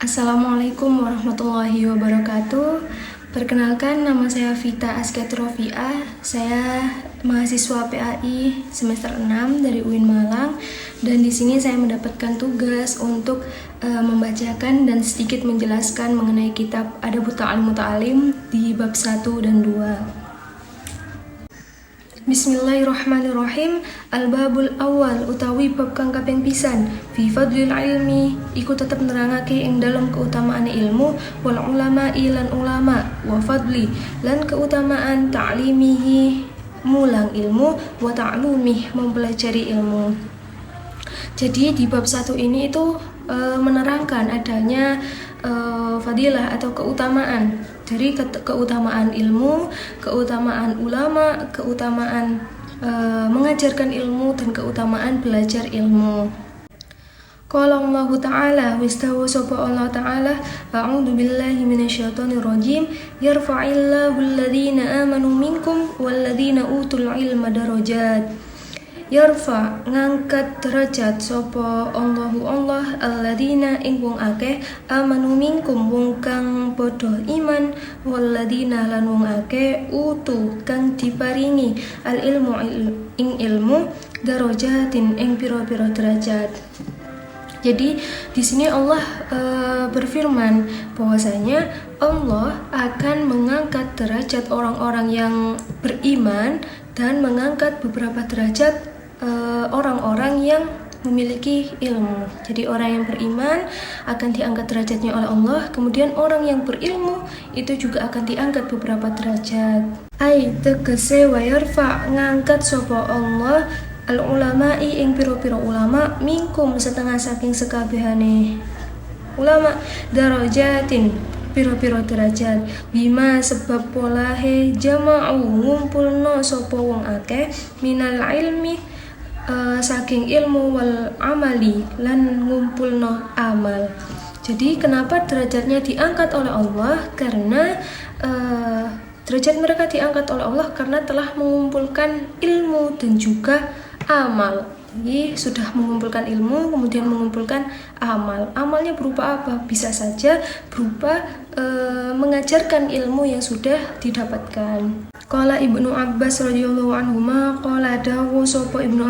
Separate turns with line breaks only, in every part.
Assalamualaikum warahmatullahi wabarakatuh. Perkenalkan, nama saya Vita Asket Rofiah. Saya mahasiswa PAI semester 6 dari UIN Malang, dan di sini saya mendapatkan tugas untuk membacakan dan sedikit menjelaskan mengenai kitab Adabut Ta'allum Muta'allim di bab 1 dan 2. Bismillahirrahmanirrahim. Al-babul awal utawi bab kang kaping pisan fi fadlil ilmi iku tetep nerangake ing dalam keutamaan ilmu, wal ulama lan ulama, wa fadli lan keutamaan ta'limihi mulang ilmu, wa ta'lumih mempelajari ilmu. Jadi di bab 1 ini itu menerangkan adanya fadilah atau keutamaan dari keutamaan ilmu, keutamaan ulama, keutamaan mengajarkan ilmu, dan keutamaan belajar ilmu. Qala Allah Ta'ala, wistawa sapa Allah Ta'ala, a'udzu billahi minasyaitonir rajim, yarfa'illahu alladhina amanu minkum walladhina utul ilma darajat. Yarfa ngangkat derajat sapa Allahu Allah alladzina ing wong akeh amanu minkum wong kang padha iman, walladina lan wong akeh utu kang diparingi al ilmu ing ilmu darajatin ing pira-pira derajat. Jadi di sini Allah berfirman bahwasanya Allah akan mengangkat derajat orang-orang yang beriman dan mengangkat beberapa derajat orang-orang yang memiliki ilmu. Jadi orang yang beriman akan diangkat derajatnya oleh Allah, kemudian orang yang berilmu itu juga akan diangkat beberapa derajat. Ai tegese wa yarfa ngangkat sapa Allah al ulama'i ing pira-pira ulama minkum setengah saking sekabehane ulama darajatin pira-pira derajat bima sebab polahe jama'u ngumpulno sapa wong akeh minal ilmi saking ilmu wal amali lan ngumpulno amal. Jadi kenapa derajatnya diangkat oleh Allah? Karena derajat mereka diangkat oleh Allah karena telah mengumpulkan ilmu dan juga amal. Jadi sudah mengumpulkan ilmu, kemudian mengumpulkan amal. Amalnya berupa apa? Bisa saja berupa mengajarkan ilmu yang sudah didapatkan. Qala Ibnu Abbas radhiyallahu anhuma qala dawu sapa Ibnu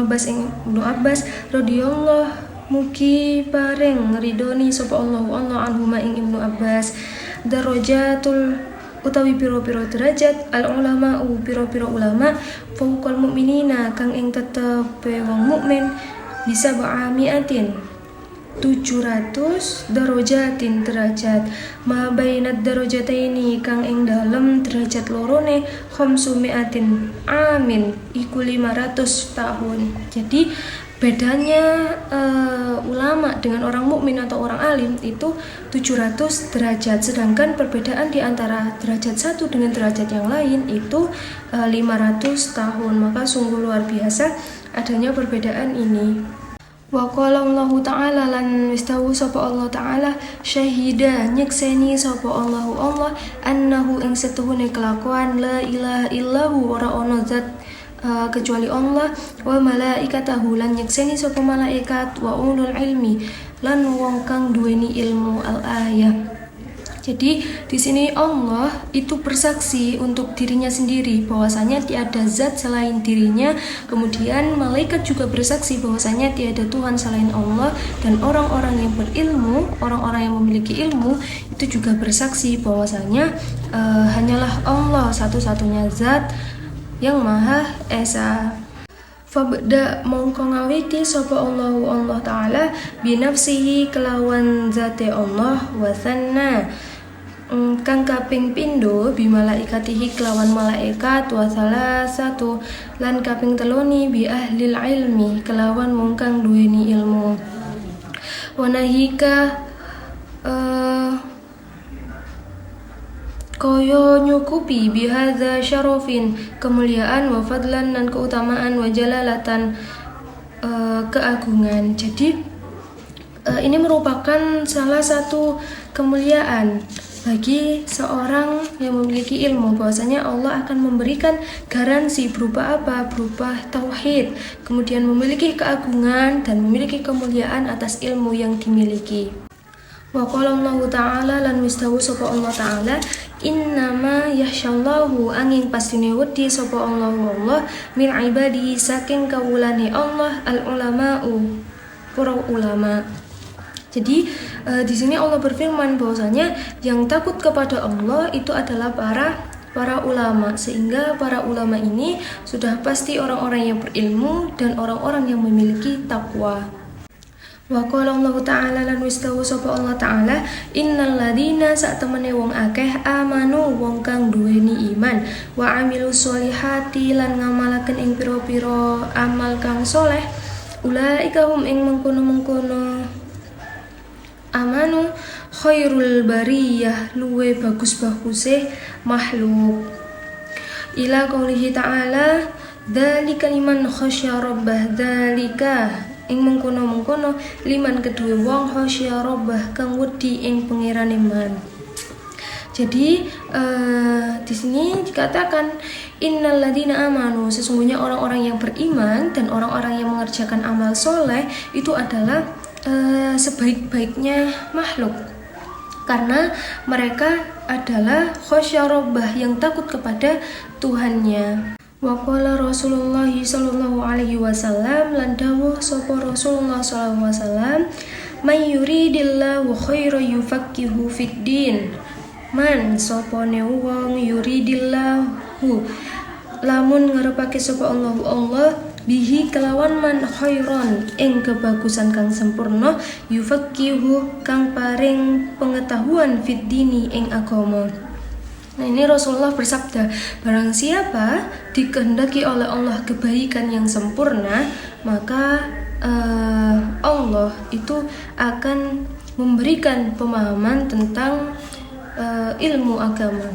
Abbas radhiyallahu mugi paring ridoni sapa Allah anhuma ing Ibnu Abbas darajatul utawi pira-pira derajat al ulama pira-pira ulama fauqal mukminina kang ing tetep wong mukmin bisa ba'amiatin 700 darajatin derajat ma bainad darajataini kang ing dalem derajat lorone khamsumiatin amin iku 500 tahun. Jadi bedanya ulama dengan orang mukmin atau orang alim itu 700 derajat, sedangkan perbedaan di antara derajat satu dengan derajat yang lain itu 500 tahun. Maka sungguh luar biasa adanya perbedaan ini. Wa qala Allah Ta'ala lan wistawu sapa Allah Ta'ala syahida nyekseni sapa Allah annahu ing setuhune kelakuan la ilaha illahu ora ana zat kecuali Allah, wa malaikatahu lan nyekseni sapa malaikat, wa ulul ilmi lan wong kang duweni ilmu al-ayah. Jadi di sini Allah itu bersaksi untuk dirinya sendiri bahwasanya tiada zat selain dirinya, kemudian malaikat juga bersaksi bahwasanya tiada Tuhan selain Allah, dan orang-orang yang berilmu, orang-orang yang memiliki ilmu itu juga bersaksi bahwasanya hanyalah Allah satu-satunya zat yang Maha Esa. Fabda mongko ngawiti sapa Allah Ta'ala binafsihi kelawan zate Allah wasanna kang kaping pindho bi malaikatihi kelawan malaikat wa salasatu lan kaping teloni bi ahlil ilmi kelawan wong kang duweni ilmu wanahika koyo nyukupi bihadza syarofin kemuliaan wa fadlan dan keutamaan wa jalalatan keagungan. Jadi ini merupakan salah satu kemuliaan bagi seorang yang memiliki ilmu, bahwasanya Allah akan memberikan garansi berupa apa? Berupa tauhid, kemudian memiliki keagungan dan memiliki kemuliaan atas ilmu yang dimiliki. Wa qala Allah Ta'ala lan wis dawuh sapa Allah Ta'ala innama yakhsyallahu angin pastine wedi sapa Allah min ibadihi saking kawulane Allah al ulama'u para ulama. Jadi di sini Allah berfirman bahwasanya yang takut kepada Allah itu adalah para ulama, sehingga para ulama ini sudah pasti orang-orang yang berilmu dan orang-orang yang memiliki takwa. Wa qala Allah Ta'ala lan wis dawuh sapa Allah Ta'ala innal ladina sak temene wong akeh amanu wong kang duweni iman wa amilus sholihati lan ngamalaken ing pira-pira amal kang soleh ulaika hum ing mengkono-mengkono amanu khairul bariyah luwe bagus-baguse makhluk. Ila qoulihi ta'ala dzalika liman khasyya rabbah dzalika ing mengkono-mengkono liman kedue wong khasyya rabbah kang wedi ing pangerane man. Jadi di sini dikatakan innal ladina amanu, sesungguhnya orang-orang yang beriman dan orang-orang yang mengerjakan amal soleh itu adalah sebaik-baiknya makhluk, karena mereka adalah khasyya rabbah yang takut kepada Tuhannya. Wa qala Rasulullah sallallahu alaihi wasallam lan dawuh sapa Rasulullah sallallahu alaihi wasallam may yuridillahu khairan yufaqihu fid din. Man sopone wong yuridillahu lamun ngarepake sapa Allah bihi kelawan man khairon ing kebagusan kang sempurna yufaqihu kang paring pengetahuan fid dini ing agama. Nah, ini Rasulullah bersabda, barang siapa dikehendaki oleh Allah kebaikan yang sempurna, maka Allah itu akan memberikan pemahaman tentang ilmu agama.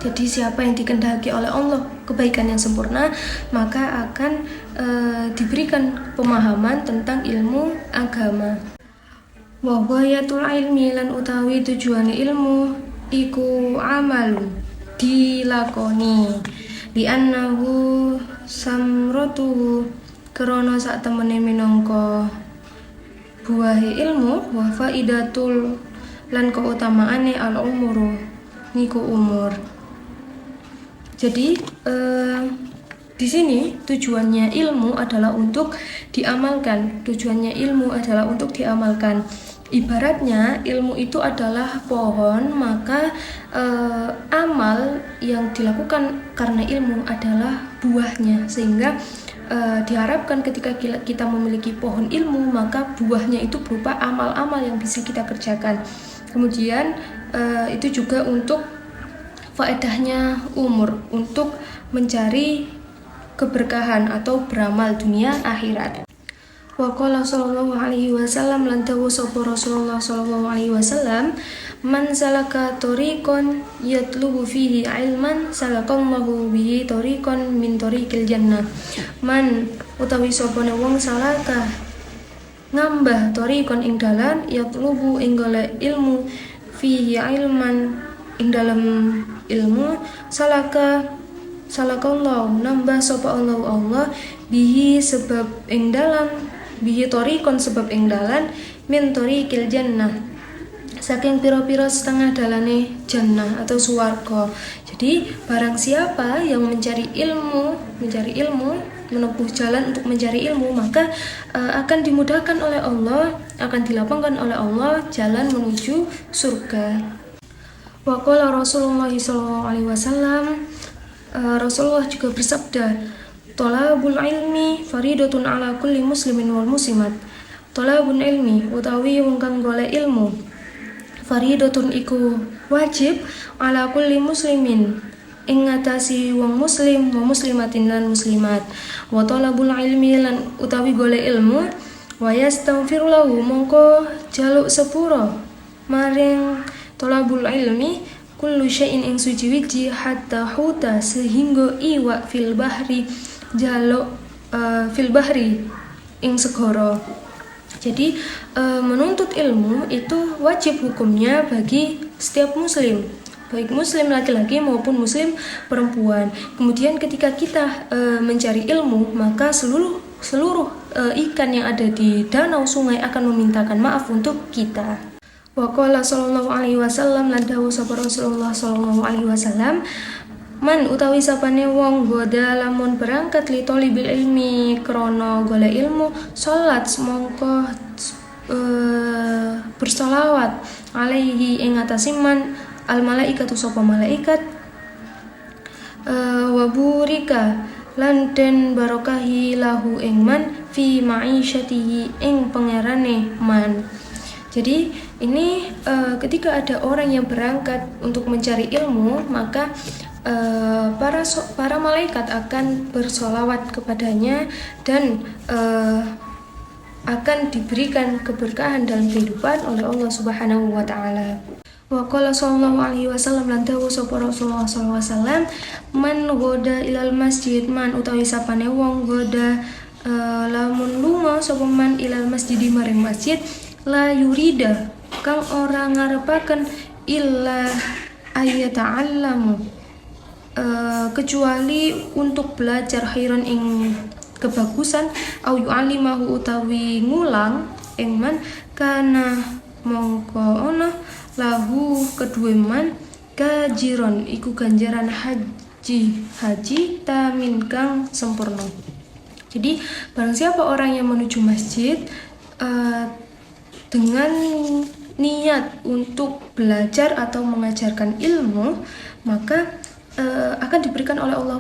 Jadi siapa yang dikehendaki oleh Allah kebaikan yang sempurna, maka akan diberikan pemahaman tentang ilmu agama. Wa ghayatul ilmi lan utawi tujuane ilmu iku amalu dilakoni di annahu samratuhu krana sak temene minangka buahe ilmu wa faidatul lan keutamaane al umuru niku umur. Jadi di sini tujuannya ilmu adalah untuk diamalkan. Ibaratnya ilmu itu adalah pohon, maka amal yang dilakukan karena ilmu adalah buahnya, sehingga diharapkan ketika kita memiliki pohon ilmu, maka buahnya itu berupa amal-amal yang bisa kita kerjakan. Kemudian itu juga untuk faedahnya umur, untuk mencari keberkahan atau beramal dunia akhirat. Wa qala sallallahu alaihi wasallam lan dawuh sapa Rasulullah sallallahu alaihi wasallam man salaka tariqan yatlubu fihi ilman salakallahu bihi tariqan min tariqil jannah. Man utawi sapane wong salaka ngambah tariqan ing dalan yatlubu ing golek ilmu fihi ilman ing dalam ilmu salakallahu nambah sapa Allah bihi sebab ing dalam bihi tariqon sebab ing dalan min tariqil jannah saking pira-pira setengah dalane jannah atau swarga. Jadi barang siapa yang mencari ilmu, menempuh jalan untuk mencari ilmu, maka akan dimudahkan oleh Allah, akan dilapangkan oleh Allah jalan menuju surga. Wa qala Rasulullah sallallahu alaihi wasallam, Rasulullah juga bersabda, thalabul ilmi faridatun ala kulli muslimin wal muslimat. Thalabul ilmi utawi wong kang golek ilmu, faridatun iku wajib ala kulli muslimin ing ngatasi wong muslim wa muslimatin lan muslimat. Wa thalabul ilmi lan utawi golek ilmu wa yastaghfir lahu mongko jaluk sepura maring thalabul ilmi kullu syai'in ing suci-wiji hatta huta sehingga iwa fil bahri jaluk fil bahri ing segara. Jadi menuntut ilmu itu wajib hukumnya bagi setiap muslim, baik muslim laki-laki maupun muslim perempuan. Kemudian ketika kita mencari ilmu, maka seluruh ikan yang ada di danau sungai akan memintakan maaf untuk kita. Wa qala sallallahu alaihi wasallam lan dawuh sapa Rasulullah sallallahu alaihi wasallam, man utawi sapane wong goda lamun berangkat li tolibil ilmi krana golek ilmu, salat mongko bersolawat alaihi ing atase man al malaikatu sapa malaikat, wa burika lan den barokahi lahu ing man fi ma'isyatihi ing pangerane man. Jadi ini ketika ada orang yang berangkat untuk mencari ilmu, maka para malaikat akan bersolawat kepadanya dan akan diberikan keberkahan dalam kehidupan oleh Allah Subhanahu wa taala. Wa qala sallallahu alaihi wasallam lan dawuh sapa Rasulullah sallallahu alaihi wasallam, man goda ilal masjid, man utawi sapane wong goda lamun lunga sapa man ilal masjid maring masjid, la yurida kang ora ngarepaken illa ayata'allamu kecuali untuk belajar khairan ing kebagusan, au yu'allimahu utawi ngulang ing man, kana mongko ono lahu kedue man kajiron iku ganjaran haji tamin kang sempurna. Jadi barang siapa orang yang menuju masjid dengan niat untuk belajar atau mengajarkan ilmu, maka akan diberikan oleh Allah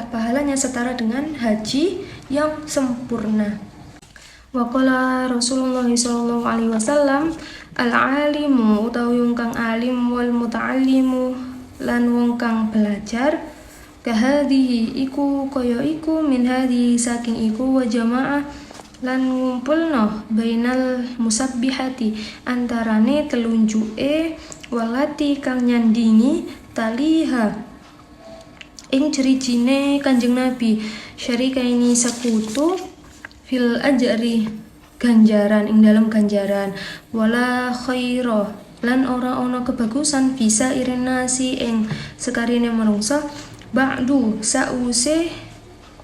pahalanya setara dengan haji yang sempurna. Wa qala Rasulullah sallallahu alaihi wasallam, al-alimu utawi wong kang alim wal muta'allimu lan wong kang belajar, kahadihi iku kaya iku min hadi saking iku wa jamaah lan ngumpulno bainal musabbihati antarane telunjuke walati kang nyandingi taliha ing cerijine Kanjeng Nabi, syarika ini sekutu fil ajri ganjaran ing dalam ganjaran, wala khaira lan ora ana kebagusan bisa irinasi ing sekarine manungsa ba'du sause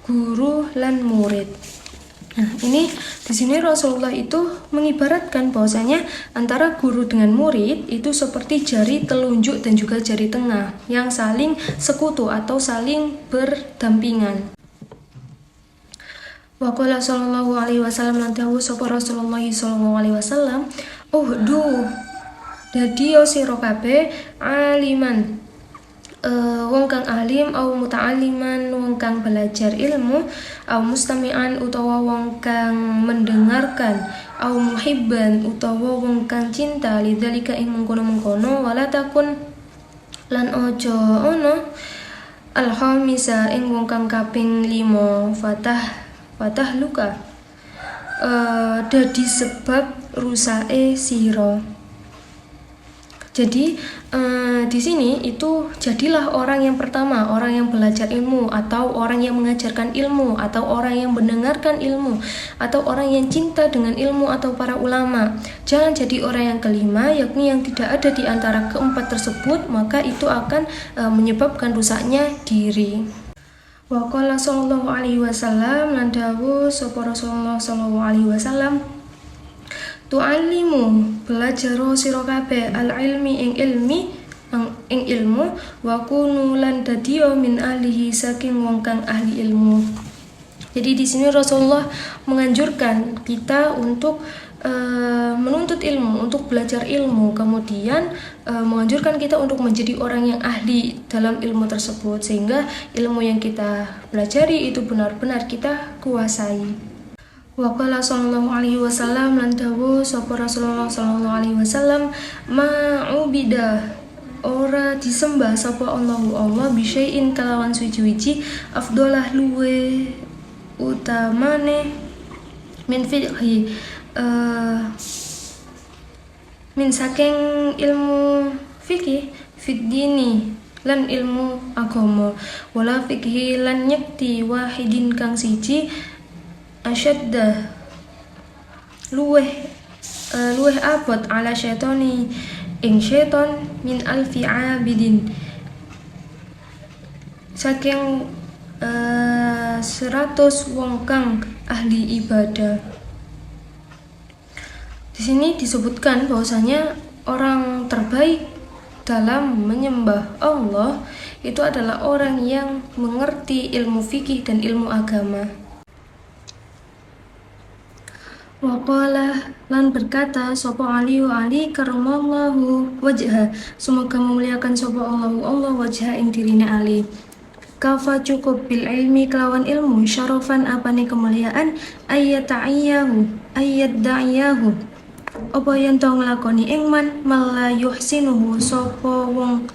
guru lan murid. Nah, ini di sini Rasulullah itu mengibaratkan bahwasanya antara guru dengan murid itu seperti jari telunjuk dan juga jari tengah yang saling sekutu atau saling berdampingan. Wa qala sallallahu alaihi wasallam lan dawuh sapa Rasulullah sallallahu alaihi wasallam, dadi sira kabeh aliman wong kang alim, au muta'alliman wong kang belajar ilmu, au mustami'an utawa wong kang mendengarkan, au muhibban utawa wong kang cinta lidzalika ing mengkono-mengkono, wala takun lan ojo ono al-khamisa ing wong kang kaping 5 fatah luka dadi sebab rusake sira. Jadi di sini itu jadilah orang yang pertama, orang yang belajar ilmu, atau orang yang mengajarkan ilmu, atau orang yang mendengarkan ilmu, atau orang yang cinta dengan ilmu atau para ulama. Jangan jadi orang yang kelima, yakni yang tidak ada di antara keempat tersebut, maka itu akan menyebabkan rusaknya diri. Wa qala sallallahu alaihi wasallam lan dawuh sapa Rasulullah sallallahu alaihi wasallam, tu'allimu belajar sira kabeh al-ilmi ing ilmu wa kunu lan dadiya min ahlihi saking wong kang ahli ilmu. Jadi di sini Rasulullah menganjurkan kita untuk menuntut ilmu, untuk belajar ilmu, kemudian menganjurkan kita untuk menjadi orang yang ahli dalam ilmu tersebut sehingga ilmu yang kita pelajari itu benar-benar kita kuasai. Wa qala sallallahu alaihi wasallam lan dawuh sapa Rasulullah sallallahu alaihi wasallam, ma'ubida ora disembah sapa Allah bisyai'in kalawan suci-suci afdalah luwe utamane min fiqhi min saking ilmu fikih fiddini lan ilmu agama, wala fikhi lan nyekti wahidin kang siji asyadda luweh abot ala syaitani ing syaitan min alfi abidin saking 100 wong kang ahli ibadah. Di sini disebutkan bahwasanya orang terbaik dalam menyembah Allah itu adalah orang yang mengerti ilmu fikih dan ilmu agama. Waqala lan berkata sapa Ali karamallahu wajha, semoga memuliakan sapa Allah wajha ing dirine Ali. Kafa cukup bil ilmi kelawan ilmu syarafan apane kemuliaan ayat da'iyahu apa yen to nglakoni ing man mala yuhsinuhu sapa wong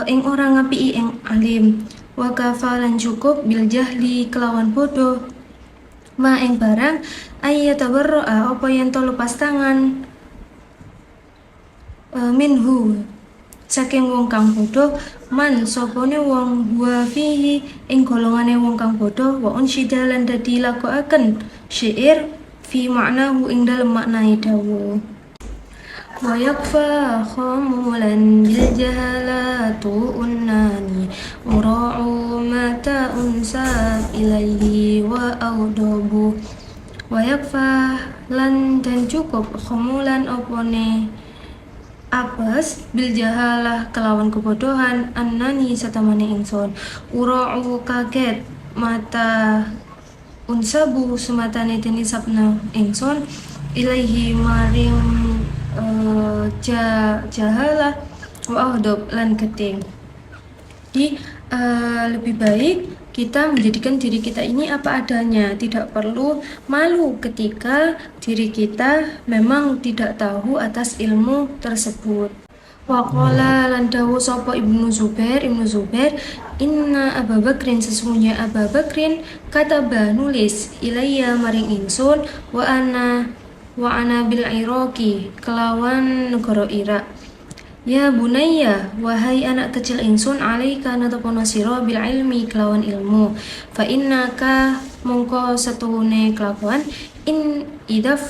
ing ora ngapiki ing alim. Wa kafa lan cukup bil jahli kelawan bodoh ma ing barang tabarra'a apa yen to lepas tangan minhu saking wong kang bodoh man sopone wong wa fihi ing golongane wong kang bodoh wa unsyida lan dadi lakokaken syair fi ma'nahu ing dalem maknane dawuh. Wa yakfa khamulan bil jahalatu unnani ura'u mata unsab ilaihi wa audobu. Wa yakfa lan dan cukup khamulan opone apes bil jahalah kelawan kebodohan annani satamane ingsun ura'u kaget mata unsabu sematane den isapna ingsun ilaihi maring jahalah wa ahdab lan keting. Jadi lebih baik kita menjadikan diri kita ini apa adanya, tidak perlu malu ketika diri kita memang tidak tahu atas ilmu tersebut. Waqala lan dawu sapa Ibnu Zubair inna Abu Bakrin sesungguhnya Abu Bakrin kataba nulis ilayya maring ingsun wa ana bil Iraqi kelawan negara Irak. Ya bunayya wahai anak kecil ingsun alaika natapono sira bil ilmi kelawan ilmu fa innaka mongko setuhune kelakuan idaf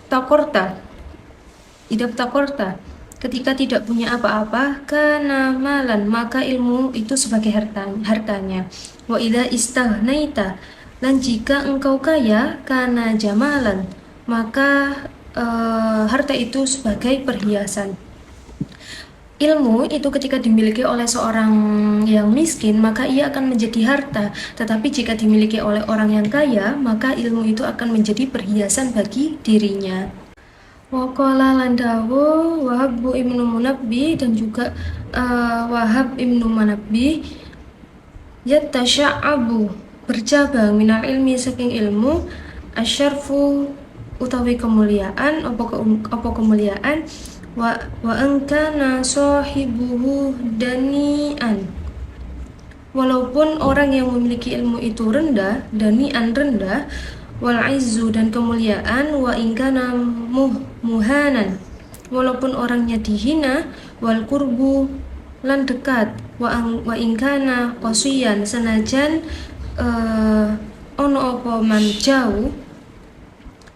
takorta ketika tidak punya apa-apa kana malan maka ilmu itu sebagai hartanya wa idza istahnaita dan jika engkau kaya kana jamalan maka harta itu sebagai perhiasan. Ilmu itu ketika dimiliki oleh seorang yang miskin maka ia akan menjadi harta, tetapi jika dimiliki oleh orang yang kaya maka ilmu itu akan menjadi perhiasan bagi dirinya. Waqala lan dawu Wahab ibnu Munabbih dan juga Wahab ibnu Munabbih yattasha'abu bercabang minal ilmi saking ilmu asyarfu utawi kemuliaan apa kemuliaan wa angkana sahibuhu danian walaupun orang yang memiliki ilmu itu rendah rendah wal izzu dan kemuliaan wa ingkana muhanan walaupun orangnya dihina wal qurbu lan dekat wa ingkana qasiyan senajan ono apa man jauh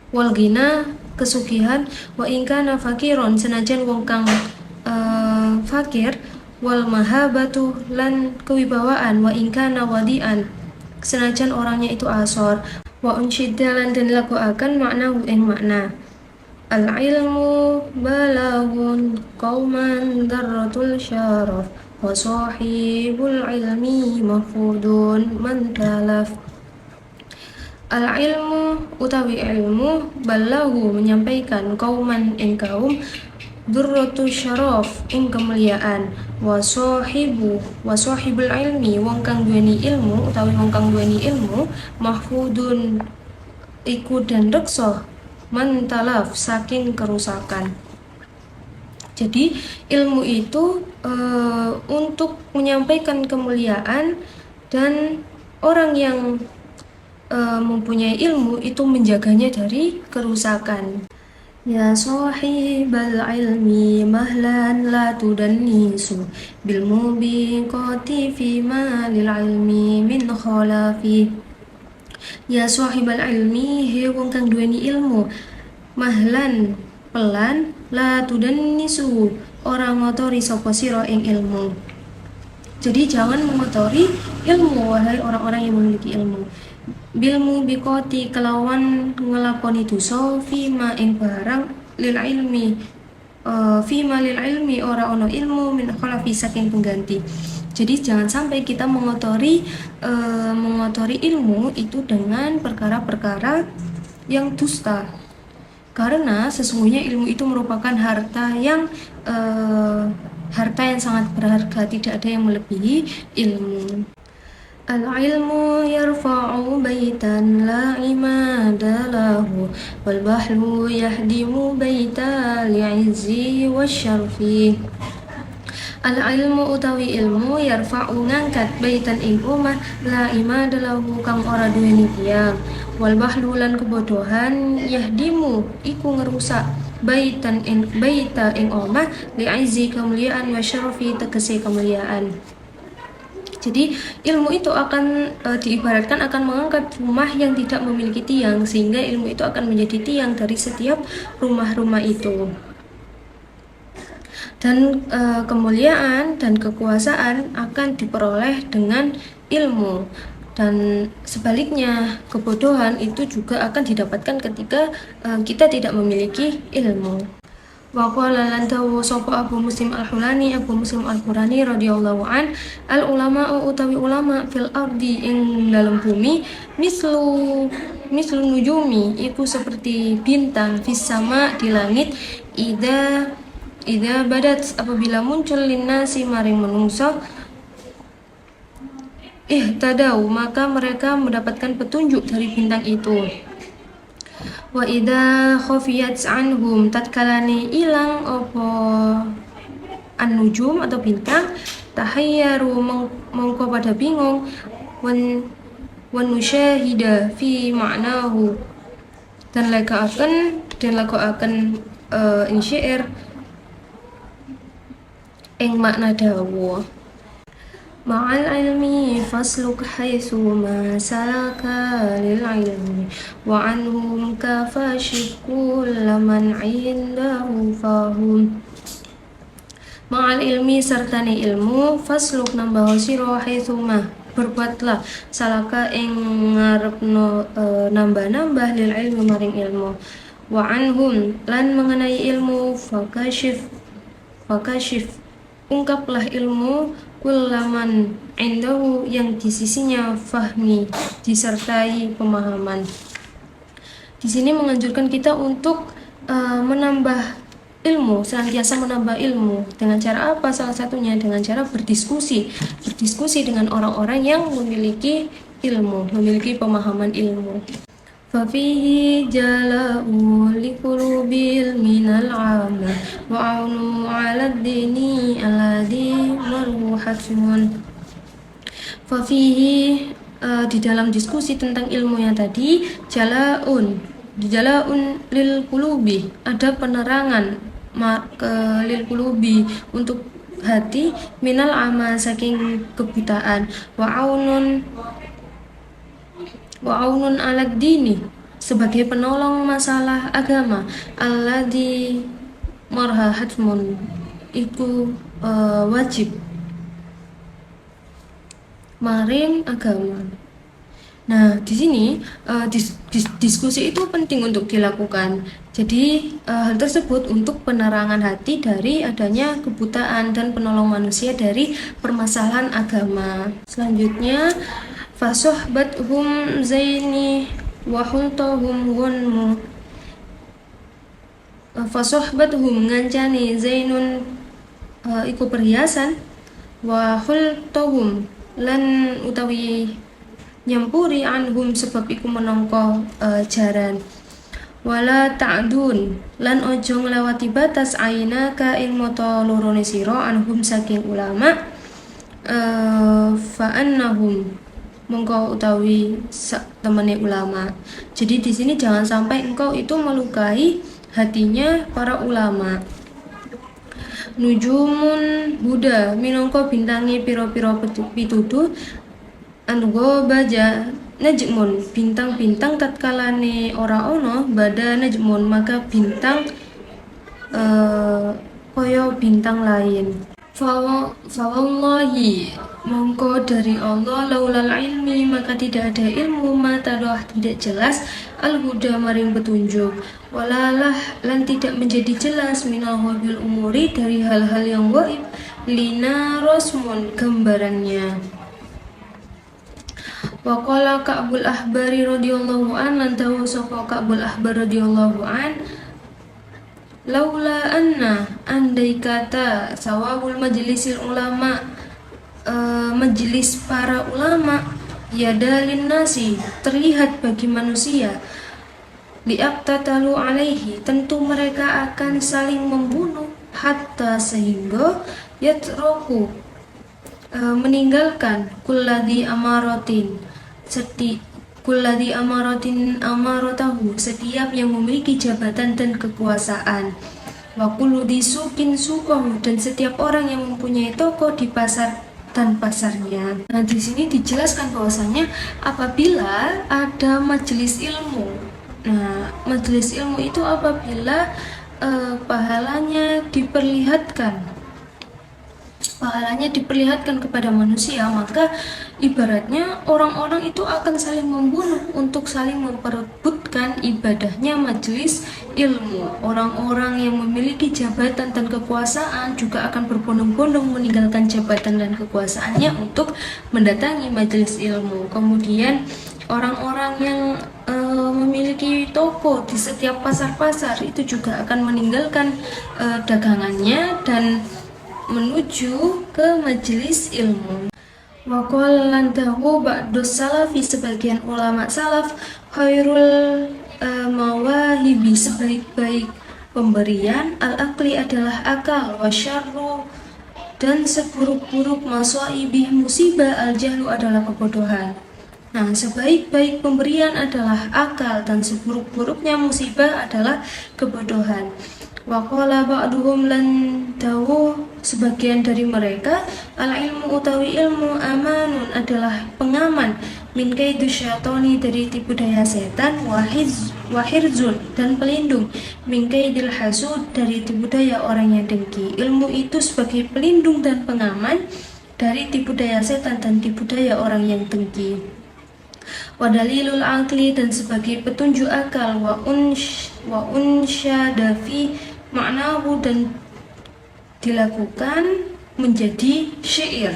wal ghina kesugihan wa ingkana fakiron senajan wong kang fakir wal mahabatu lan kewibawaan wa ingkana wadian senajan orangnya itu asor wa unsyiddalan dan lakuakan makna ing makna al ilmu balagun qauman darratul syaraf wa sahibul ilmi mahfudun man talaf. Al-ilmu utawi ilmu balahu menyampaikan kauman ing kaum durratu syaraf ing kemuliaan wa sahibul ilmi wong kang duweni ilmu utawi wong kang duweni ilmu mahfudun iku dan reksa man talaf saking kerusakan. Jadi ilmu itu untuk menyampaikan kemuliaan dan orang yang mempunyai ilmu itu menjaganya dari kerusakan. Ya sahibal ilmi mahlan la tudannisu bil mubiqati fi ma lil ilmi min khalafi. Ya sahibal ilmi he wong kang duweni ilmu mahlan pelan la tudannisu orang ngotori sapa sira ing ilmu. Jadi jangan mengotori ilmu wahai orang-orang yang memiliki ilmu. Bilmu bikoti kelawan ngelakoni dosa fima ing barang lil ilmi fi malil ilmi ora ono ilmu min khalafi saking pengganti. Jadi jangan sampai kita mengotori ilmu itu dengan perkara-perkara yang dusta. Karena sesungguhnya ilmu itu merupakan harta yang sangat berharga, tidak ada yang melebihi ilmu. Al-ilmu yarfa'u baitan la imada lahu wal bahlu yahdimu baita li'izzi wasyarfi. Al-ilmu utawi ilmu yarfa'u ngangkat baitan ing omah la imada lahu kang ora duweni tiyang wal bahlu lan kebodohan yahdimu iku ngerusak baita ing omah li'izzi kemuliaan wasyarfi tegese kemuliaan. Jadi ilmu itu akan diibaratkan akan mengangkat rumah yang tidak memiliki tiang, sehingga ilmu itu akan menjadi tiang dari setiap rumah-rumah itu. Dan kemuliaan dan kekuasaan akan diperoleh dengan ilmu. Dan sebaliknya kebodohan itu juga akan didapatkan ketika kita tidak memiliki ilmu. Wa qala lan tawu sapa Abu Muslim Al-Qurani radhiyallahu an al ulama utawi ulama fil ardi ing dalam bumi mislu nujumi iku seperti bintang fis sama di langit ida badat apabila muncul linnasi maring manungsa ihtadau maka mereka mendapatkan petunjuk dari bintang itu. Wa idza khafiyat anhum tatkalane ilang apa an-nujum atau bintang tahayyaru mongko pada bingung wan nusyahida fi ma'nahu dan laga akan ing syair ing makna dawuh. Ma'al ilmi fasluk haitsu ma salaka lil ilmi wa anhum kafashif kullaman indahu fahum. Ma'al ilmi sertane ilmu fasluk nambah sira haitsu ma berbuatlah salaka ing ngarepno nambah-nambah lil ilmi maring ilmu wa anhum lan mengenai ilmu fakashif ungkaplah ilmu kullaman indahu yang di sisinya fahmi disertai pemahaman. Di sini menganjurkan kita untuk menambah ilmu, senantiasa menambah ilmu. Dengan cara apa? Salah satunya dengan cara berdiskusi dengan orang-orang yang memiliki ilmu, memiliki pemahaman ilmu. Fafihi jala'u liqulubil minal amma wa'unu ala dini alladhi maruhatun. Fafihi di dalam diskusi tentang ilmunya tadi jala'un lil qulubi ada penerangan lil qulubi untuk hati minal amma saking kebutaan wa'aunun alad dini sebagai penolong masalah agama alladzi marhahatmun itu wajib maring agama. Nah, di sini diskusi itu penting untuk dilakukan. Jadi hal tersebut untuk penerangan hati dari adanya kebutaan dan penolong manusia dari permasalahan agama. Selanjutnya fasohbathum zaini wa hultahum gunmu. Fasohbathum ngancani zainun iku perhiasan wa hultahum lan utawi nyampuri anhum sebab iku menangka jaran. Wala ta'dun lan ojo nglewati batas ainaka ing mata lorone sira anhum saking ulama fa annahum mongko utawi temene ulama. Jadi di sini jangan sampai engkau itu melukai hatinya para ulama. Nujumun huda minangka bintangi pira-pira pituduh ango baja najmun bintang-bintang tatkalane ora ono bada najmun maka bintang koyo bintang lain. Fawallahi, mongko dari Allah, laulal ilmi, maka tidak ada ilmu, matadoh tidak jelas, al-huda maring petunjuk, walalah lan tidak menjadi jelas, minal wabil umuri dari hal-hal yang waib, lina rosmun gambarannya. Waqala Ka'bul Ahbari radhiyallahu an, lan dawu sapa Ka'bul Ahbar radhiyallahu an, laula anna, andai kata sawabul majlisil ulama, majelis para ulama, yadalin nasi, terlihat bagi manusia, liaqtatalu alaihi, tentu mereka akan saling membunuh, hatta sehingga yatroku, meninggalkan kulladhi amaratin, kulladhi amaratin amarotahu, setiap yang memiliki jabatan dan kekuasaan, wa kullu disukin sukahu, dan setiap orang yang mempunyai toko di pasar dan pasarnya. Nah, di sini dijelaskan bahwasanya apabila ada majelis ilmu, nah majelis ilmu itu apabila pahalanya diperlihatkan kepada manusia, maka ibaratnya orang-orang itu akan saling membunuh untuk saling memperebutkan ibadahnya majelis ilmu. Orang-orang yang memiliki jabatan dan kekuasaan juga akan berbondong-bondong meninggalkan jabatan dan kekuasaannya untuk mendatangi majelis ilmu. Kemudian orang-orang yang memiliki toko di setiap pasar-pasar itu juga akan meninggalkan dagangannya dan menuju ke majelis ilmu. Waqala lan dawu ba'dus salafi, sebagian ulama salaf, khairul mawahibi, sebaik-baik pemberian, al-akli adalah akal, wasyarru, dan seburuk-buruk masaibi musibah, al-jahlu adalah kebodohan. Nah, sebaik-baik pemberian adalah akal dan seburuk-buruknya musibah adalah kebodohan. Waqala ba'duhum, lan dawu sebagian dari mereka, al-ilmu utawi ilmu, amanun adalah pengaman, min kaidu syaitani, dari tipu daya setan, wahirzun, dan pelindung, min kaidil hasud, dari tipu daya orang yang dengki. Ilmu itu sebagai pelindung dan pengaman dari tipu daya setan dan tipu daya orang yang dengki. Wa dalilul aqli, dan sebagai petunjuk akal, wa unsyada fi maknahu, dan dilakukan menjadi syair.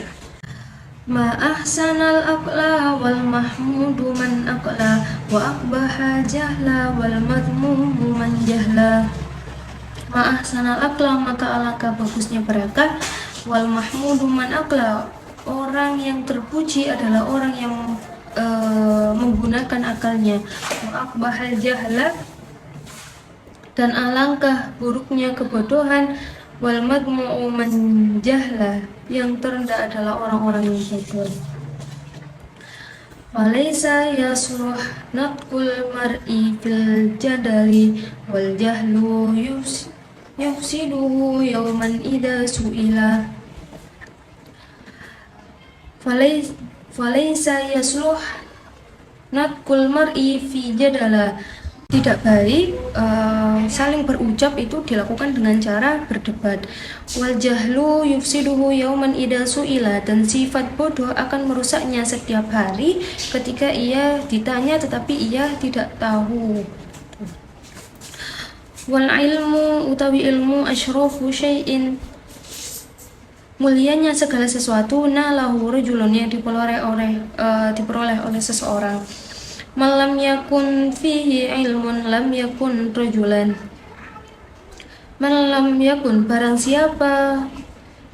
Ma ahsanal aqla wal mahmudu man aqla, wa aqbaha jahla wal madmumu man jahla. Ma ahsanal aqla, maka alangkah bagusnya berakal, wal mahmudu man aqla, orang yang terpuji adalah orang yang menggunakan akalnya, wa aqbaha jahla, dan alangkah buruknya kebodohan, wal madmu'u man jahla, yang terendah adalah orang-orang yang bodoh. Walaysa yasruh natqul mar'i fil jadali, wal jahlu yufsiduhu yawman idha su'ila. Walaysa yasruh natqul mar'i fi jadala, tidak baik saling berucap itu dilakukan dengan cara berdebat. Wal jahlu yufsiduhu yauman idza su'ila, dan sifat bodoh akan merusaknya setiap hari ketika ia ditanya tetapi ia tidak tahu. Wal ilmu utawi ilmu, asyrafu syai'in, mulianya segala sesuatu, nalahu rajulun, yang diperoleh oleh seseorang. Malam yakun fihi ilmun lam yakun rajulan. Malam yakun, barang siapa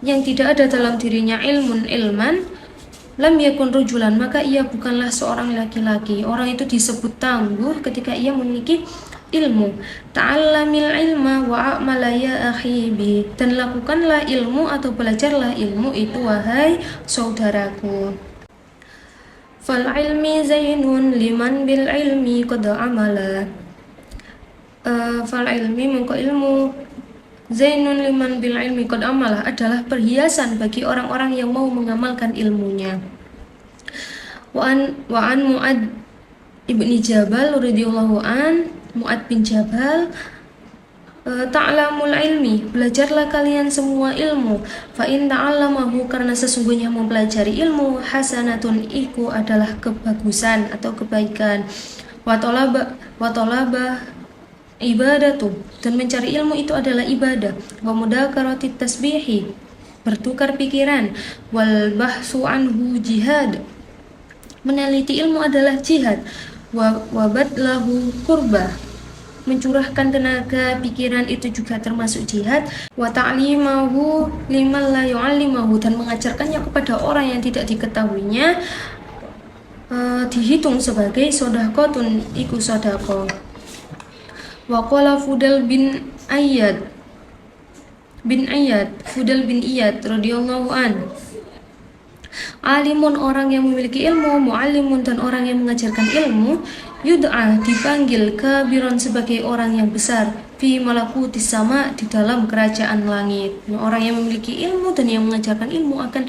yang tidak ada dalam dirinya ilman, lam yakun rajulan, maka ia bukanlah seorang laki-laki. Orang itu disebut tangguh ketika ia memiliki ilmu. Ta'allamil ilma wa a'mala ya akhi bi, dan lakukanlah ilmu atau belajarlah ilmu itu wahai saudaraku. Fal ilmi zainun liman bil ilmi qad amala. Fal ilmi, mengko ilmu, zainun liman bil ilmi qad amala, adalah perhiasan bagi orang-orang yang mau mengamalkan ilmunya. Wa an Mu'ad ibni Jabal radhiyallahu an, Mu'ad bin Jabal ta'lamul ilmi, belajarlah kalian semua ilmu. Fa in ta'allamahu, karena sesungguhnya mempelajari ilmu, hasanatun, iku adalah kebagusan atau kebaikan. Wa talaba ibadatu, dan mencari ilmu itu adalah ibadah. Wa mudakaratit tasbihi, bertukar pikiran. Wal bahsu anhu jihad, meneliti ilmu adalah jihad. Wa badlahu kurba, mencurahkan tenaga pikiran itu juga termasuk jihad. Wa ta'limahu liman la yu'allimahu, dan mengajarkannya kepada orang yang tidak diketahuinya dihitung sebagai sodakotun, iku sodako. Wa qala Fudal bin Iyad radhiyallahu an, alimun, orang yang memiliki ilmu, muallimun, dan orang yang mengajarkan ilmu, yud'a, dipanggil, kabiron, sebagai orang yang besar, fi malakutis sama, di dalam kerajaan langit. Nah, orang yang memiliki ilmu dan yang mengajarkan ilmu akan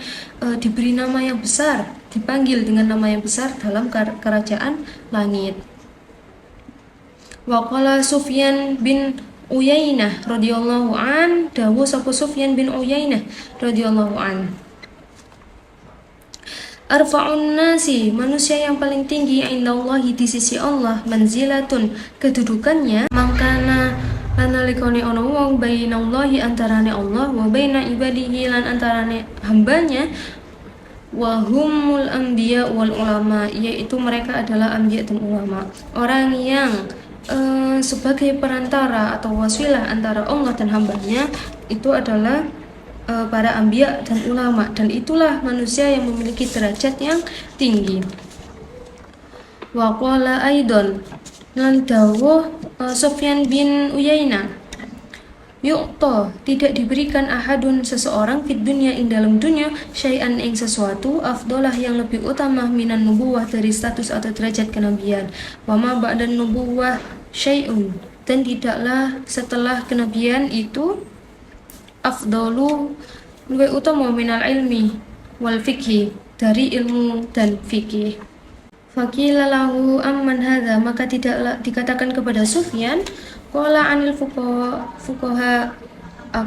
diberi nama yang besar, dipanggil dengan nama yang besar dalam kerajaan langit. Wa qala Sufyan bin Uyainah radhiyallahu an, dawuh sapa Sufyan bin Uyainah radhiyallahu an, arfa'un nasi, manusia yang paling tinggi, indallahi, di sisi Allah, manzilatun, kedudukannya, mangkana lanalikone ono wong, bainallahi, antarane Allah, wa baina ibadihi, lan antarane hambanya, wa humul anbiya wal ulama, yaitu mereka adalah anbiya dan ulama, orang yang sebagai perantara atau wasilah antara Allah dan hambanya, itu adalah para anbiya dan ulama, dan itulah manusia yang memiliki derajat yang tinggi. Wa qala aidon, lan dawuh Sufyan bin Uyainah, yu'ta, tidak diberikan ahadun, seseorang, fid dunya, ing dalam dunya, syai'an, ing sesuatu, afdolah, yang lebih utama, minan nubuwah, dari status atau derajat kenabian. Wa ma ba'dan nubuwah syai'un, dan tidaklah setelah kenabian itu afdalu, lebih utama, minal ilmi wal fikhi, dari ilmu dan fikih. Faqila lahu amman hadza, maka tidaklah dikatakan kepada Sufyan, qala anil fuqaha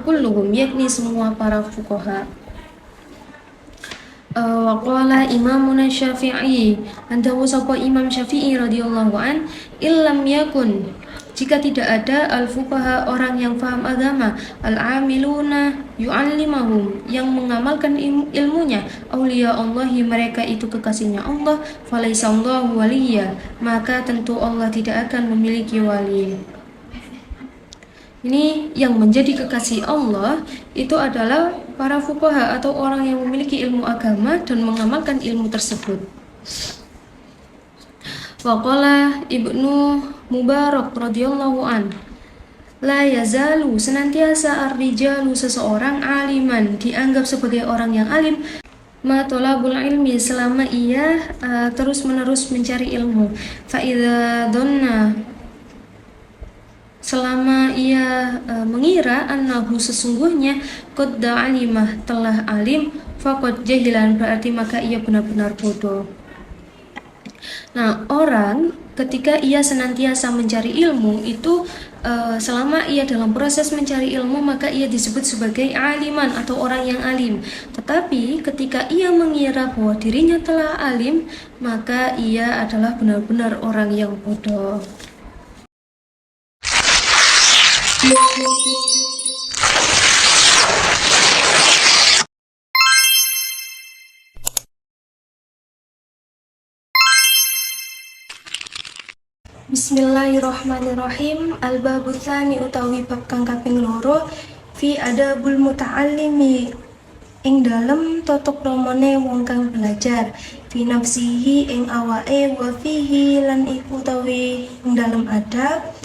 kulluhum, yakni semua para fuqaha. Wa qala imamuna Syafi'i, andawu sapa Imam Syafi'i radhiyallahu an, illam yakun, jika tidak ada al-fuqaha, orang yang paham agama, al-amiluna yu'allimahum, yang mengamalkan ilmunya, auliya Allahi, mereka itu kekasihnya Allah, falaysa Allahu waliyya, maka tentu Allah tidak akan memiliki wali. Ini yang menjadi kekasih Allah itu adalah para fuqaha atau orang yang memiliki ilmu agama dan mengamalkan ilmu tersebut. Wa qala Ibnu Mubarak radhiyallahu an, la yazalu, senantiasa ar-rijalu, seseorang, aliman, dianggap sebagai orang yang alim, ma tolabul ilmi, selama ia terus menerus mencari ilmu, fa idza dhanna, selama ia mengira, annahu, sesungguhnya, qad alimah, telah alim, faqad jahilan, berarti maka ia benar-benar bodoh. Nah, orang ketika ia senantiasa mencari ilmu itu selama ia dalam proses mencari ilmu, maka ia disebut sebagai aliman atau orang yang alim. Tetapi ketika ia mengira bahwa dirinya telah alim, maka ia adalah benar-benar orang yang bodoh. Bismillahirrahmanirrahim. Al-babu tsani, utawi bab kang kaping loro, fi adabul muta'allimi, ing dalem tata kramane wong kang belajar, fi nafsihi, ing awake, wa fihi, lan iku utawi ing dalem adab,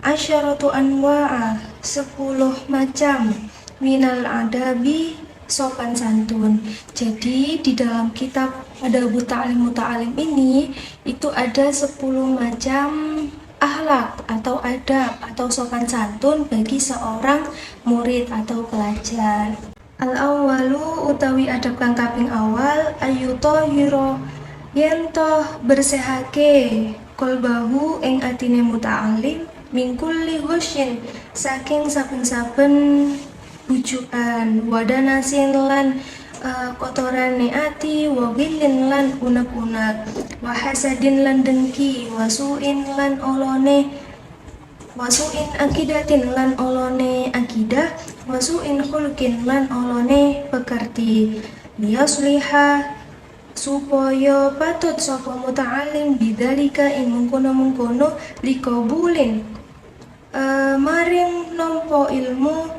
asyaratu anwa'a, 10 macam, minal adabi, sopan santun. Jadi di dalam kitab Adabut Ta'lim Muta'alim ini itu ada 10 macam akhlak atau adab atau sopan santun bagi seorang murid atau pelajar. Al-awwalu, utawi adab kang kaping awal, ayyutahhira, yen toh bersihake, kolbahu ing atine muta'alim, min kulli ghusyin saking saben-saben bujukan, wadanasin lan kotorane ati, wa ghillin lan unek-unek, wa hasadin lan dengki, wasuin lan olone, wasuin akidatin lan olone akidah, wasuin khulqin lan olone pekerti, liyasliha supaya patut sapa muta'alim bidzalika ing mungkono-mungkono likobulin maring nampa ilmu,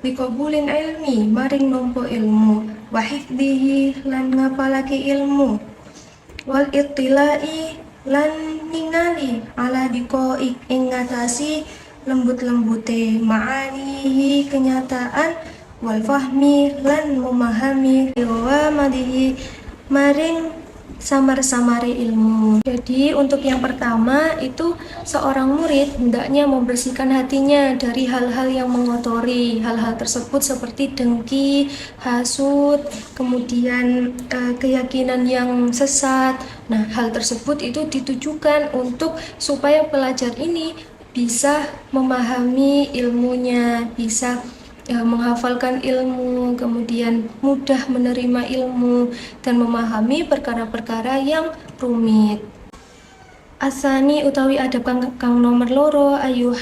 likobulin ilmi maring nampa ilmu, wa hifdhihi lan ngapalake ilmu, wal ittilai lan ningali ala dikoik ing ngatasi lembut-lembute ma'anihi kenyataan, wal fahmi lan memahami wa madihi maring samar-samare ilmu. Jadi untuk yang pertama itu seorang murid hendaknya membersihkan hatinya dari hal-hal yang mengotori. Hal-hal tersebut seperti dengki, hasud, kemudian keyakinan yang sesat. Nah, hal tersebut itu ditujukan untuk supaya pelajar ini bisa memahami ilmunya, bisa menghafalkan ilmu, kemudian mudah menerima ilmu dan memahami perkara-perkara yang rumit. Asani utawi adab kang nomor loro ayu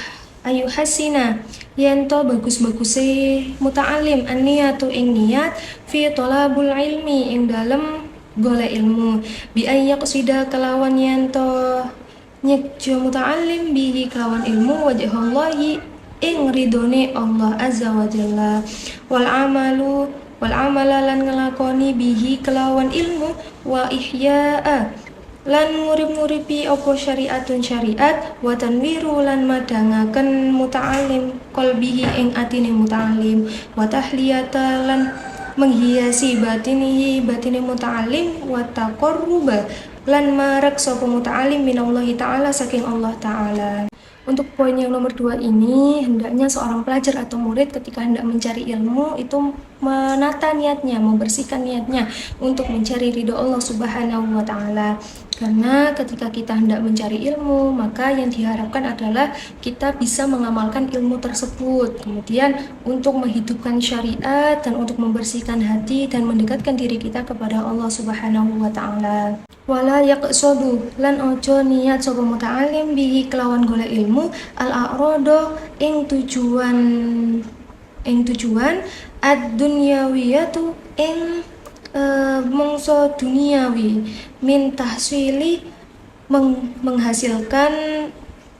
hasina yento bagus-baguse muta'alim an-niyatu ing niat fi thalabul ilmi ing dalem golek ilmu, bi ayyaqsida kelawan yento nyekjo muta'alim bihi kelawan ilmu wajhallahi ing ridone Allah azza wa jalla, wal amala lan ngelakoni bihi kelawan ilmu, wa ihya'a lan ngurip-nguripi opo syariatun syariat, wa tanwiru lan madangaken muta'alim qalbihi ing atine muta'alim, wa tahliyata lan menghiasi batine muta'alim, wa taqarruba lan marek sapa muta'alim minallahi ta'ala saking Allah ta'ala. Untuk poin yang nomor 2 ini, hendaknya seorang pelajar atau murid ketika hendak mencari ilmu itu menata niatnya, membersihkan niatnya untuk mencari ridho Allah Subhanahu wa Ta'ala. Karena ketika kita hendak mencari ilmu, maka yang diharapkan adalah kita bisa mengamalkan ilmu tersebut. Kemudian untuk menghidupkan syariat dan untuk membersihkan hati dan mendekatkan diri kita kepada Allah Subhanahu wa Ta'ala. Wala yaqsadu lan ojo niat sapa muta'alim bihi kelawan golek ilmu al-a'rada ing tujuan ad-dunyawiyatu ing mangsa duniawi min tahsili menghasilkan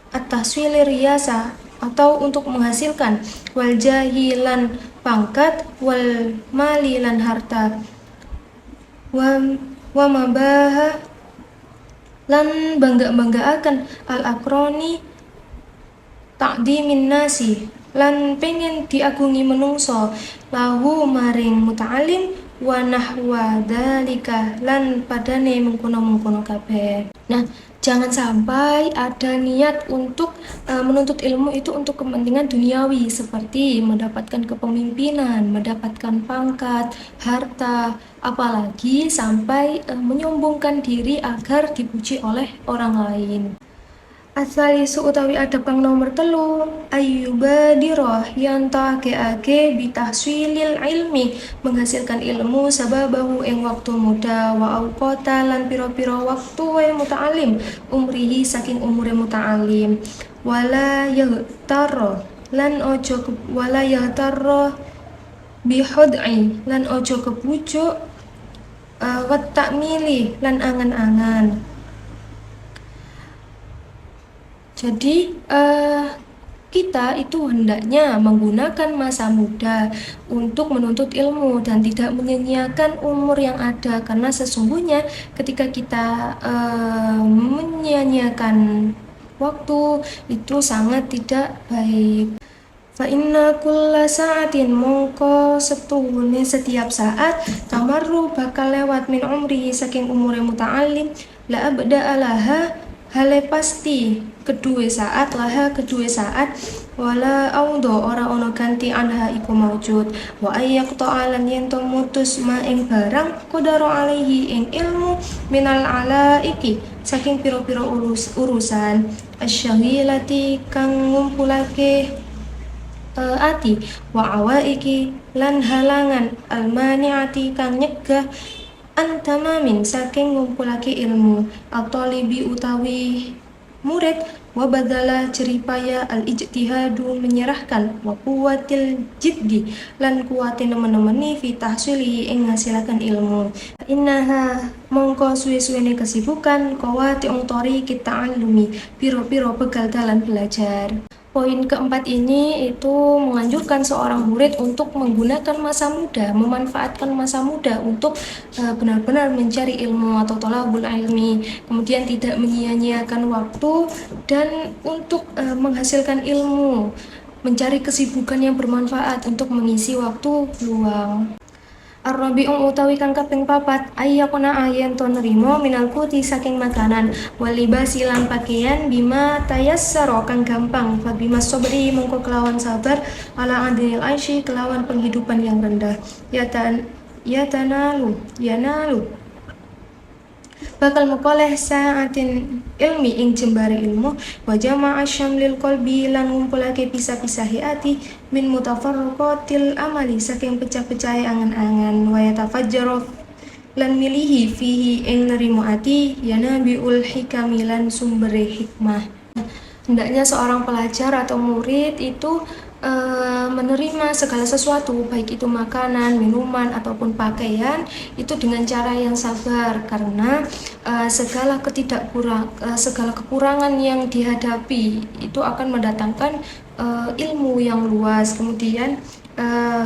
at-tahsili riyasa atau untuk menghasilkan wal jahilan pangkat wal mali lan harta wa mabaha lan bangga-banggaaken al-akroni ta'dimin nasi lan pengen diagungi menungso lahu maring muta'alim wa nahwa dzalika lan padane mengkono-mengkono kabeh. Nah, jangan sampai ada niat untuk menuntut ilmu itu untuk kepentingan duniawi seperti mendapatkan kepemimpinan, mendapatkan pangkat, harta, apalagi sampai menyombongkan diri agar dipuji oleh orang lain. Asalisu utawi adab kang nomor 3 ayyubadiroh yang takeake bitahsilil ilmi menghasilkan ilmu sababahu ing waktu muda wa auqata lan piro-piro waktu wae muta'alim umrihi saking umure muta'alim wala yahtarro lan ojo wala yahtarro bihud'i lan ojo kepucuk wat takmili lan angan-angan. Jadi kita itu hendaknya menggunakan masa muda untuk menuntut ilmu dan tidak menyia-nyiakan umur yang ada, karena sesungguhnya ketika kita menyia-nyiakan waktu itu sangat tidak baik. Fa inna kulla sa'atin mongko setuhune setiap saat tamarru bakal lewat min umri saking umure muta'alim la abda alaha hale pasti kedua saat wala audo ora ono ganti anha iku maujud wa ayyak ta'alan yen to mutus ma ing barang qadaro alaihi ing ilmu minal alaiki saking piro-piro urusan asyghilati kang ngumpulake ati wa awaiki lan halangan almaniati kang nyegah antamamin saking ngumpulake ilmu at-talibi utawi murid wa badala jeripaya al-ijtihadu menyerahkan wa quwwatil jiddi lan kuwate nemen-nemeni fi tahsilihi ing ngasilaken ilmu innaha mongko suwe-suwene kesibukan kawati ungtori kita alumi piro-piro begal dalan belajar. Poin keempat ini itu menganjurkan seorang murid untuk menggunakan masa muda, memanfaatkan masa muda untuk benar-benar mencari ilmu atau thalabul ilmi, kemudian tidak menyia-nyiakan waktu dan untuk menghasilkan ilmu, mencari kesibukan yang bermanfaat untuk mengisi waktu luang. Ar-rabi'u utawi kang kaping papat ayyakuna ayen to nerimo minal kuti saking makanan walibasi lan pakaian bima tayassara kang gampang fa bima sabri mongko kelawan sabar ala adil aishi kelawan penghidupan yang rendah yanalu bakal mukoleh saatin ilmi ing jembare ilmu wa jama'a syamlil qalbi lan ngumpulake pisah-pisahi ati min mutafarriqatil amali saking pecah-pecahe angan-angan wa yatafajjaru lan milihi fihi ing nerimo ati yanabiul hikami lan sumbere hikmah. Hendaknya seorang pelajar atau murid itu menerima segala sesuatu, baik itu makanan, minuman, ataupun pakaian, itu dengan cara yang sabar, karena segala kekurangan yang dihadapi itu akan mendatangkan ilmu yang luas, kemudian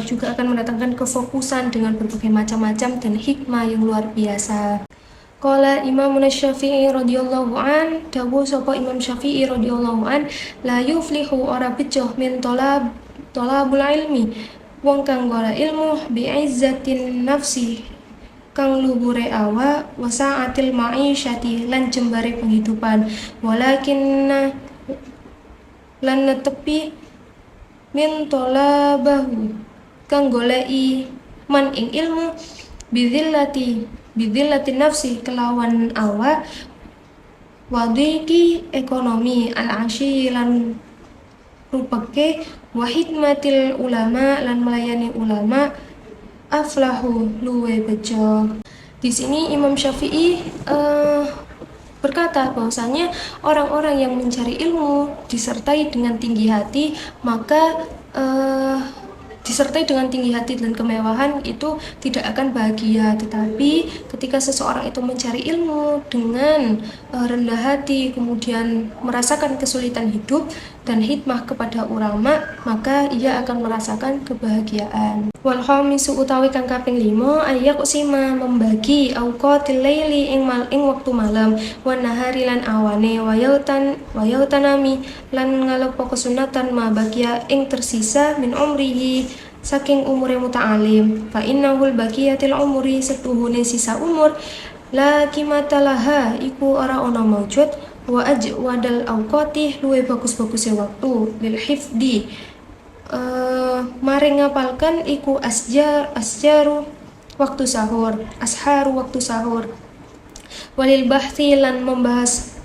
juga akan mendatangkan kefokusan dengan berbagai macam-macam dan hikmah yang luar biasa. Qala Imam Syafi'i radhiyallahu an, dawuh sapa Imam Syafi'i radhiyallahu an, la yuflihu ora bejoh min thalabul ilmi wong kang golek ilmu bi izzatin nafsi kang luhure awa wa sa'atil ma'isyati lan jembare penghidupan walakin lan netepi min thalabahu kang goleki man ing ilmu bidillati nafsi kelawan awa wadiki ekonomi al-ashi lan rupake wahidmatil ulama lan melayani ulama aflahu luwe bejo. Di sini Imam Syafi'i berkata bahwasanya orang-orang yang mencari ilmu disertai dengan tinggi hati, maka disertai dengan tinggi hati dan kemewahan itu tidak akan bahagia. Tetapi ketika seseorang itu mencari ilmu dengan rendah hati, kemudian merasakan kesulitan hidup dan hikmah kepada ulama, maka ia akan merasakan kebahagiaan. Wal khamisu utawi kang kaping 5 ayyaqsima membagi auqatil laili ing waktu malam wan nahari lan awane wayautanami lan ngalepo kesunatan ma bagia ing tersisa min umrihi saking umure muta'alim fa innahul baqiyatil umri setuhune sisa umur la kimatalaha iku ora ono maujud wa ajwadal auqati luwe bagus-baguse waktu lil hifdi mari ngapalkan iku asjaru waktu sahur walil bahthi lan membahas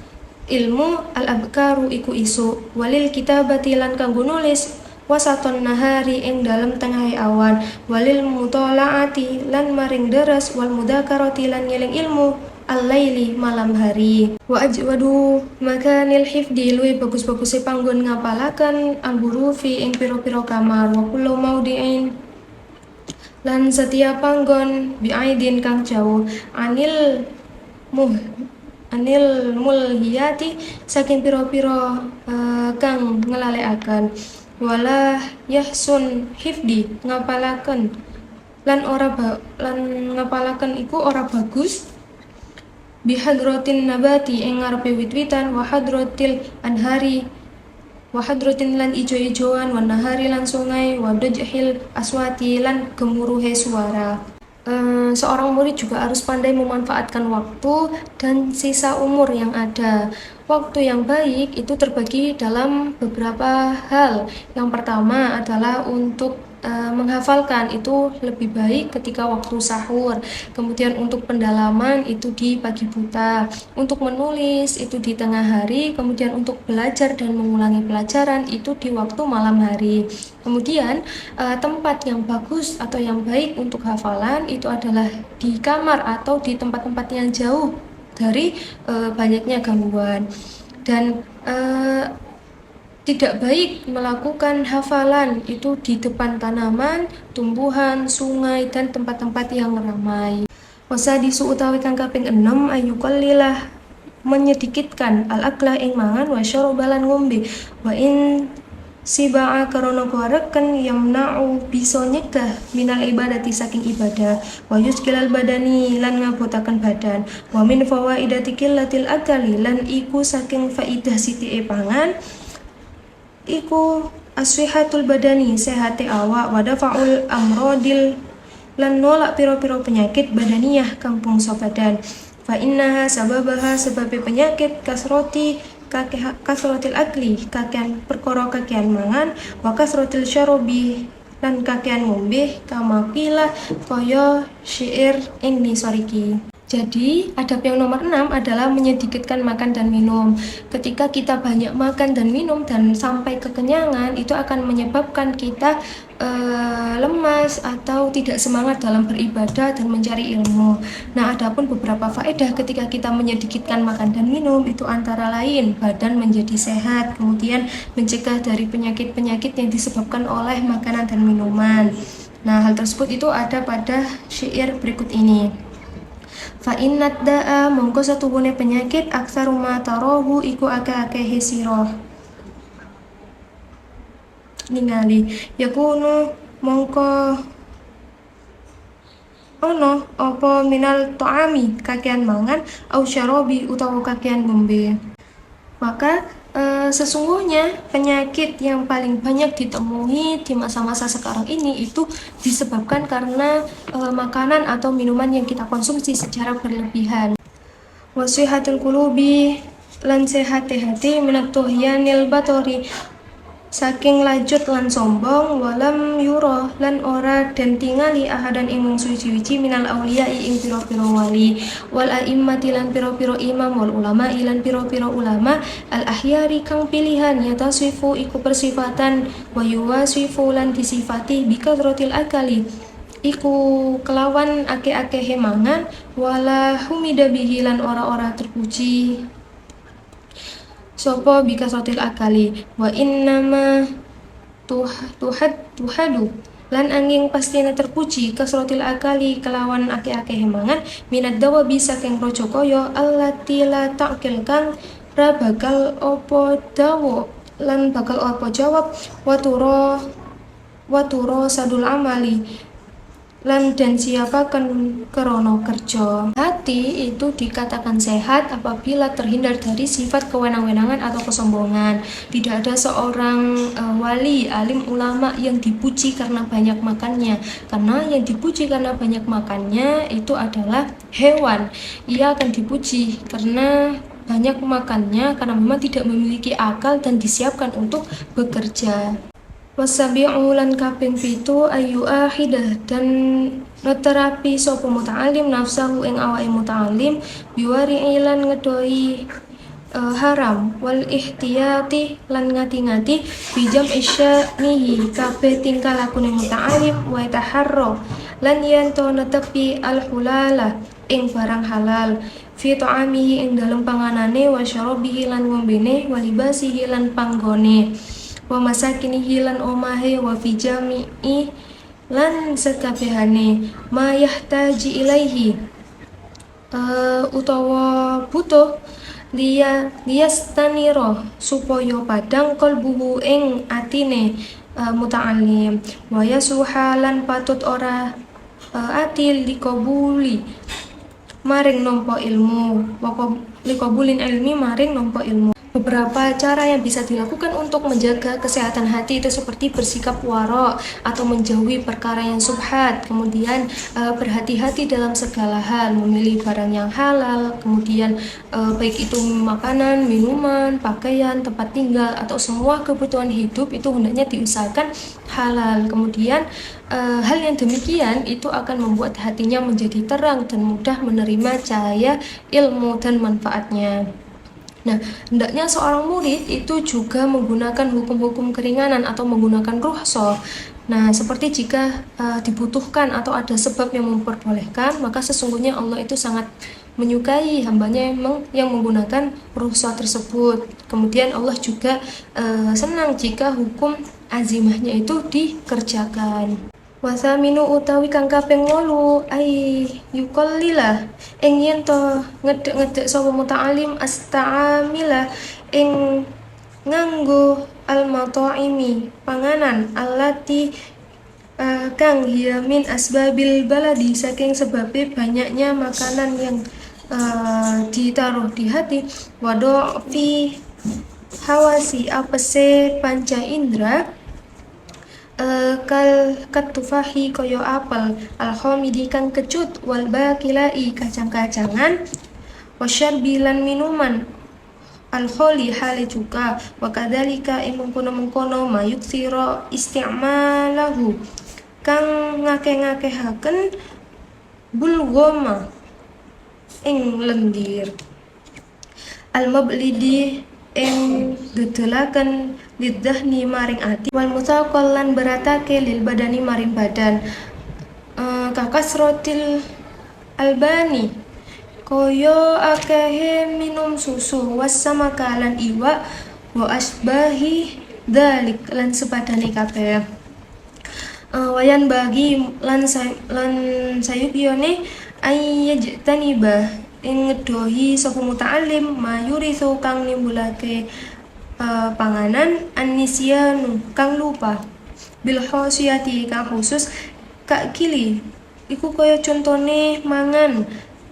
ilmu al abkaru iku isu walil kitabati lan kanggo nulis wasaton nahari ing dalem tengahe awan walil mutolaati lan maring deres wal mudzakarati lan ngeling ilmu al-laili malam hari wa ajwadu makanil hifdi luwe bagus-baguse panggon ngapalaken al-hurufi ing pira-pira kamar wa kullu maudi'in lan setiap panggon bi'aidin kang jauh anil mulhiyati saking pira-pira kang ngelalekaken wala yahsun hifdi ngapalaken lan ngapalaken iku ora bagus bihadratin nabati ing ngarepe wit-witan wa hadratil anhari wa hadratin lan ijo-ijoan wa nahari lan sungai wa dajhil aswati lan gemuruhe suara. Seorang murid juga harus pandai memanfaatkan waktu dan sisa umur yang ada. Waktu yang baik itu terbagi dalam beberapa hal. Yang pertama adalah untuk menghafalkan, itu lebih baik ketika waktu sahur. Kemudian untuk pendalaman itu di pagi buta. Untuk menulis itu di tengah hari. Kemudian untuk belajar dan mengulangi pelajaran itu di waktu malam hari. Kemudian tempat yang bagus atau yang baik untuk hafalan itu adalah di kamar atau di tempat-tempat yang jauh dari banyaknya gangguan. Dan tidak baik melakukan hafalan itu di depan tanaman, tumbuhan, sungai, dan tempat-tempat yang ramai. Wasadisu utawi kang kaping 6 ayuqallilah menyedikitkan al-akla ing mangan wa syarabalan ngombe wa in siba'a karana kuareken yamna'u bisa nyegah minal ibadati saking ibadah wa yuskilal badani lan ngabotaken badan wa min fawaidati qillatil akali lan iku saking faidah sithike pangan iku aswihatul badani sehate awak wa dafa'ul amrodil lan nolak piro-piro penyakit badaniyah kang bangsa badan fa innaha sababaha sebabe penyakit kasrotil akli kakean perkara kakean mangan wa kasrotil syarobi lan kakean ngombe kama qila kaya syair ing nisoriki. Jadi, adab yang nomor 6 adalah menyedikitkan makan dan minum. Ketika kita banyak makan dan minum dan sampai kekenyangan, itu akan menyebabkan kita lemas atau tidak semangat dalam beribadah dan mencari ilmu. Nah, adapun beberapa faedah ketika kita menyedikitkan makan dan minum itu antara lain badan menjadi sehat, kemudian mencegah dari penyakit-penyakit yang disebabkan oleh makanan dan minuman. Nah, hal tersebut itu ada pada syair berikut ini. Fa innad da'a mongko satuhune penyakit aksaru ma tarahu iku akeh-akehe sira ningali yakunu mongko ono apa minal ta'ami kakean mangan au syarabi utawa kakean ngombe. Maka sesungguhnya penyakit yang paling banyak ditemui di masa-masa sekarang ini itu disebabkan karena makanan atau minuman yang kita konsumsi secara berlebihan. Wasihatul qulubi lan sehate hati minat tuhyanil batori saking lajut lan sombong walam yuro lan ora dan tingali ahadan ing wong suci-suci minal auliyai ing piro-piro wali wal a'immati lan piro-piro imam wal ulama lan piro-piro ulama al ahyari kang pilihan yataswifu iku persifatan wa yuwaswifu lan disifati bikathratil akali iku kelawan ake-akehe mangan wala humida bihi lan ora-ora terpuji sopo bikathratil akali wa innama tuhadu lan angin pastine terpuji kasrotil akali kelawan ake-akehe mangan minad dawa bisa keng rojo koyo allati la ta'kil kang ra bakal opo dawa lan bakal opo jawab waturo sadul amali lan dan siapakan kerono kerja. Hati itu dikatakan sehat apabila terhindar dari sifat kewenang-wenangan atau kesombongan. Tidak ada seorang wali, alim, ulama yang dipuji karena banyak makannya. Karena yang dipuji karena banyak makannya itu adalah hewan. Ia akan dipuji karena banyak makannya karena memang tidak memiliki akal dan disiapkan untuk bekerja. Wasabi'u lan kaping 7 ayu ahidah dan neterapi sapa muta'alim nafsahu ing awake muta'alim biwari'i lan ngedoi haram wal ihtiyati lan ngati-ngati bijam isyanihi kabeh tingkah lakune muta'alim wa taharro lan yen to netepi al hulala ing barang halal fi ta'amihi ing dalem panganane wa syarabihi lan ngombene wa libasihi lan panggone wa masakinihi lan omahe wa fi jami'i lan sekabehane ma yahtaji ilaihi utawa butuh liyastaniro supaya padang kalbuhu ing atine muta'alim wa yasuha lan patut ora ati likobuli maring nampa ilmu wa likobulin ilmi maring nampa ilmu Beberapa cara yang bisa dilakukan untuk menjaga kesehatan hati itu seperti bersikap waro atau menjauhi perkara yang subhat, kemudian berhati-hati dalam segala hal, memilih barang yang halal, kemudian baik itu makanan, minuman, pakaian, tempat tinggal, atau semua kebutuhan hidup itu hendaknya diusahakan halal. Kemudian hal yang demikian itu akan membuat hatinya menjadi terang dan mudah menerima cahaya ilmu dan manfaatnya. Nah, hendaknya seorang murid itu juga menggunakan hukum-hukum keringanan atau menggunakan rukhsah. Nah, seperti jika dibutuhkan atau ada sebab yang memperbolehkan, maka sesungguhnya Allah itu sangat menyukai hambanya yang menggunakan rukhsah tersebut. Kemudian Allah juga senang jika hukum azimahnya itu dikerjakan. Wasaminu utawi kang kaping 8 ai yuqallila ing yen to ngedek-ngedek sapa muta'alim asta'amila ing nganggo al-mata'imi panganan allati kang hiya min asbabil baladi saking sebabe banyaknya makanan yang ditaruh di hati wado fi hawasi apese panca indra katufahi koyo apel al-khamidi kang kecut wal bakilai kacang-kacangan wasyarbi lan minuman al-kholi hale juga wa kadzalika mengkono-mengkono mayuksira isti'malahu kang ngake-ngakehaken bulgoma ing lendir al-mablidi ing dedelaken lidahni maring ati wal mutaqal lan beratake lil badani maring badan kakasrotil albani koyo akehe minum susu wasama kalan iwa wa asbahi dalik lan sepadane kabeh wayan bagi lan sayubyone ayyajtaniba ing ngedohi sapa muta'alim mayurisu kang nimbulake panganan annisyanu kang lupa bil khosiyati kang khusus kak kili iku kaya contone mangan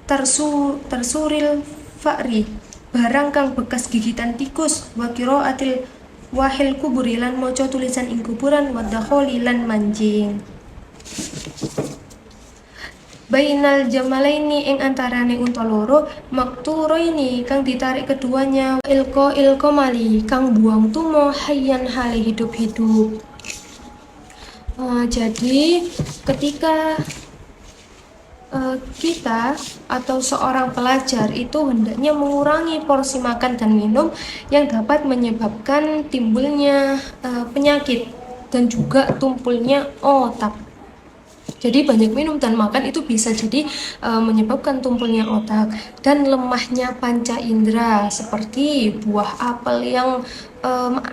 tersuril fa'ri barang kang bekas gigitan tikus wa qiraatil wahil kuburi lan maca tulisan ing kuburan wa dakholi lan manjing bainal jamalaini ing antarane unta loro makturoini kang ditarik keduanya ilko mali kang buang tumo hayyan hale hidup-hidup. Jadi ketika kita atau seorang pelajar itu hendaknya mengurangi porsi makan dan minum yang dapat menyebabkan timbulnya penyakit dan juga tumpulnya otak. Jadi banyak minum dan makan itu bisa jadi menyebabkan tumpulnya otak dan lemahnya panca indera seperti buah apel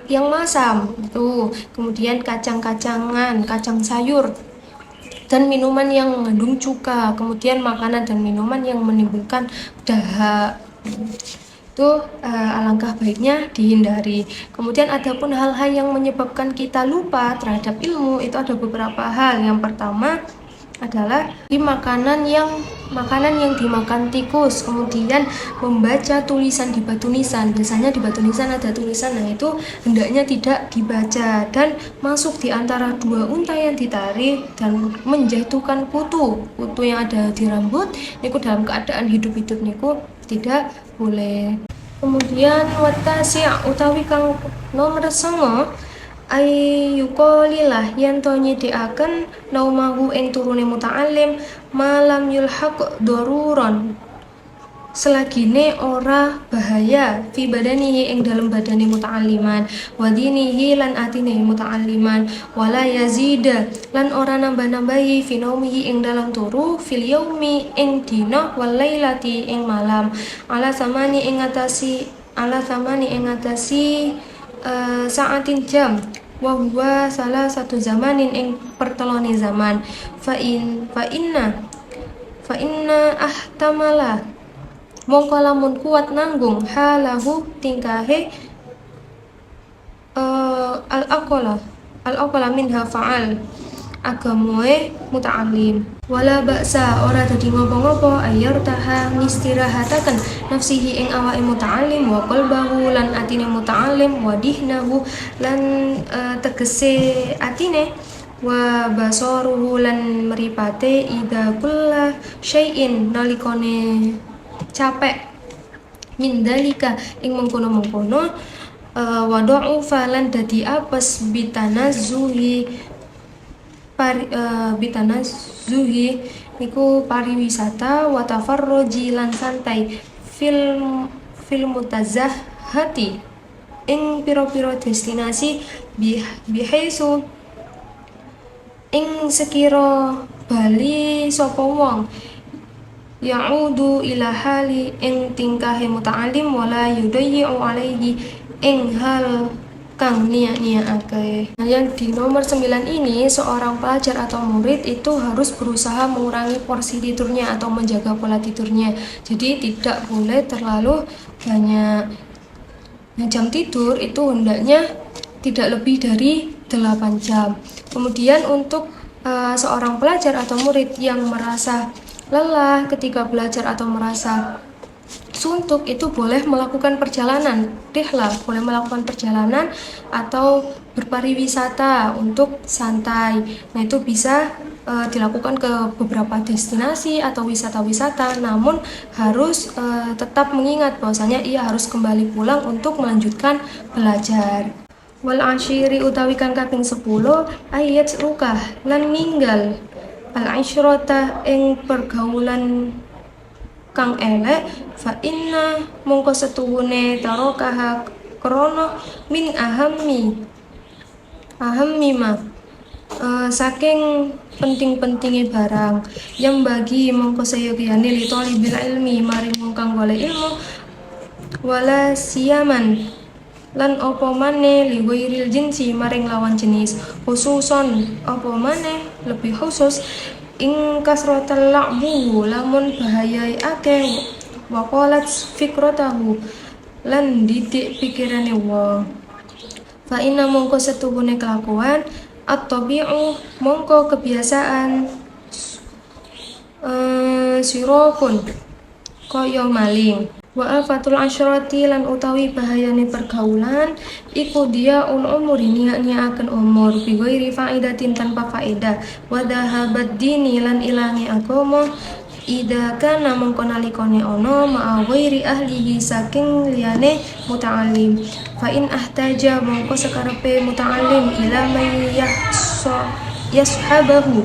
yang masam itu, kemudian kacang-kacangan, kacang sayur dan minuman yang mengandung cuka, kemudian makanan dan minuman yang menimbulkan dahak itu alangkah baiknya dihindari. Kemudian adapun hal-hal yang menyebabkan kita lupa terhadap ilmu itu ada beberapa hal. Yang pertama adalah makanan yang dimakan tikus, kemudian membaca tulisan di batu nisan. Biasanya di batu nisan ada tulisan, nah itu hendaknya tidak dibaca dan masuk di antara dua unta yang ditarik dan menjatuhkan kutu yang ada di rambut niku dalam keadaan hidup-hidup niku tidak boleh. Kemudian watasi utawi kang nomor 9 ayyuqalilah yen to nyedhekaken naumahu ing turune muta'alim malam yulhaq daruron selagine ora bahaya fi badanihi ing dalam badane muta'alliman wa dinihi lan atine muta'alliman wala yazida lan ora nambah-nambahi fi naumihi ing dalam turu fil yaumi ing dina wal lailati ing malam ala samani ing ngatasi saatin jam wa huwa salah satu zamanin ing pertelone zaman fa inna ahtamala mongko lamun kuat nanggung halahu tingkahe al-aqala minha fa'al agamoe muta'alim. Wala baksa ora dadi ngopo-ngopo ayartaha ngistirahataken nafsihi ing awake muta'alim wa qalbahu lan atine muta'alim wa dihnahu lan tegese atine wa basaruhu lan meripate ida kulla syai'in nalikone capek min dalika ing mengkono-mengkono wa du'ufa lan dadi apes bitanazuhi niku pariwisata wa tafarruji lan santai fil mutazahhati ing pira-pira destinasi bihaisu ing sekira bali sapa wong ya'udu ila hali ing tingkahe muta'alim wala yudayyi'u alaihi ing hal kang niat-niatake. Yang di nomor 9 ini, seorang pelajar atau murid itu harus berusaha mengurangi porsi tidurnya atau menjaga pola tidurnya. Jadi tidak boleh terlalu banyak. Jam tidur itu hendaknya tidak lebih dari 8 jam. Kemudian untuk seorang pelajar atau murid yang merasa lelah ketika belajar atau merasa suntuk, itu boleh melakukan perjalanan boleh melakukan perjalanan atau berpariwisata untuk santai. Nah, itu bisa dilakukan ke beberapa destinasi atau wisata-wisata, namun harus tetap mengingat bahwasanya ia harus kembali pulang untuk melanjutkan belajar. Wal ashiri utawi kang kaping 10 ayat rukah lan ninggal al asyrata ing pergaulan kang elek fa inna mongko setuhune tarokaha krono min ahammi ma saking penting-pentinge barang yang bagi mongko sayogyane li talibil ilmi maring wong kang golek ilmu wala siyaman lan opo maneh liwairil jinsi maring lawan jenis khususon opo maneh lebih khusus ing kasrotal la'bu lamun bahayai akeh waqalat fikratahu lan didik pikirane wong fa inna mongko setuhune kelakuan at-tabi'u mongko kebiasaan sirokun kaya maling wa afatul asyrati lan utawi bahayane pergaulan iku dia umuri niat-niataken umur bi ghairi faidatin tanpa faedah wa dhahabat dini lan ilangi agama ida kana mongko nalikane ana ma'a ghairi ahlihi saking liyane muta'allim fa in ahtaja mongko sakarepe muta'allim ila may yashabahu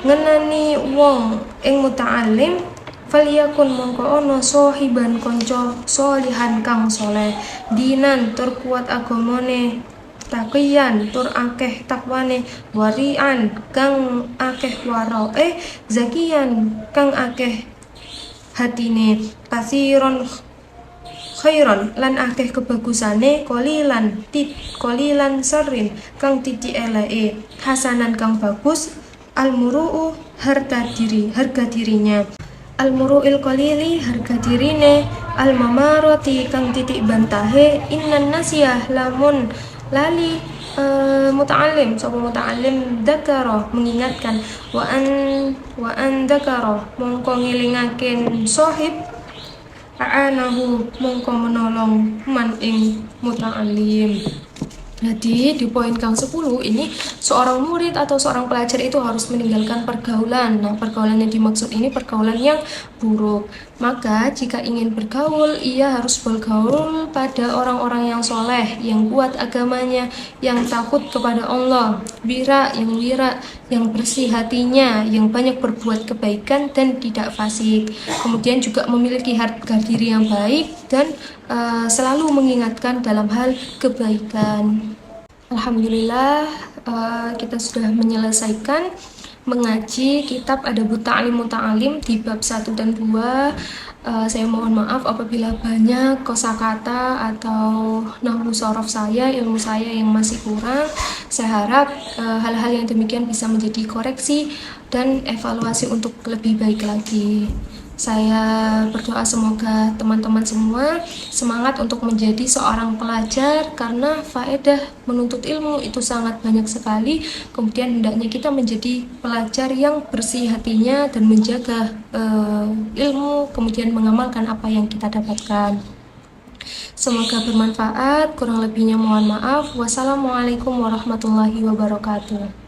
ngenani wong ing muta'allim falyakun mongko ono sohiban konco solihan kang soleh dinan tur kuat agamane taqiyan tur akeh takwane warian kang akeh warae zakiyan kang akeh hatine kasiron khairon lan akeh kebagusane kolilan sarin kang titi eleke hasanan kang bagus almuruu harga dirinya al-muru'il qalili harga dirine al-mamarati kang titik bantahe innan nasiyah lamun lali muta'allim sapa muta'allim dzakara mengingatkan wa an dzakara mongko ngelingaken sahib a'anahu mongko menolong man ing muta'allim. Jadi di poin kang 10 ini seorang murid atau seorang pelajar itu harus meninggalkan pergaulan. Nah, pergaulan yang dimaksud ini pergaulan yang buruk. Maka jika ingin bergaul, ia harus bergaul pada orang-orang yang soleh, yang kuat agamanya, yang takut kepada Allah, wira, yang bersih hatinya, yang banyak berbuat kebaikan dan tidak fasik. Kemudian juga memiliki harga diri yang baik dan selalu mengingatkan dalam hal kebaikan. Alhamdulillah, kita sudah menyelesaikan mengaji kitab Adabut Ta'lim Muta'alim di bab 1 dan 2. Saya mohon maaf apabila banyak kosakata atau nahwu sorof saya, ilmu saya yang masih kurang. Saya harap hal-hal yang demikian bisa menjadi koreksi dan evaluasi untuk lebih baik lagi. Saya berdoa semoga teman-teman semua semangat untuk menjadi seorang pelajar, karena faedah menuntut ilmu itu sangat banyak sekali. Kemudian hendaknya kita menjadi pelajar yang bersih hatinya dan menjaga ilmu, kemudian mengamalkan apa yang kita dapatkan. Semoga bermanfaat, kurang lebihnya mohon maaf. Wassalamualaikum warahmatullahi wabarakatuh.